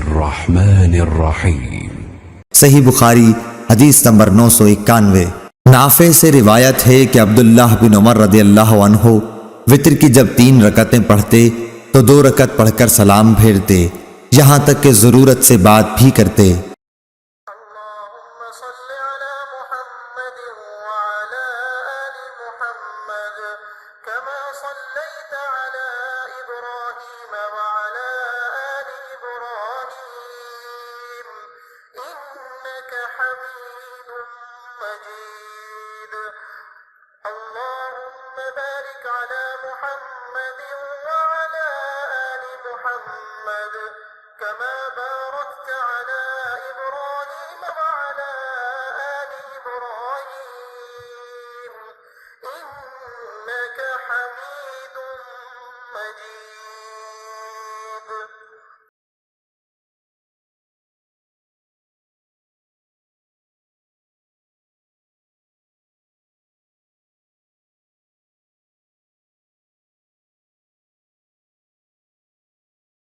बिस्मिल्लाहिर्रहमानिर्रहीम। सही बुखारी हदीस नंबर 991। नाफे से रिवायत है कि अब्दुल्लाह बिन उमर रदियल्लाहु अन्हु वित्र की जब 3 रकतें पढ़ते तो 2 रकत पढ़कर सलाम फेरते, यहाँ तक कि ज़रूरत से बात भी करते। كما باركت على إبراهيم وعلى آل إبراهيم إنك حميد مجيد।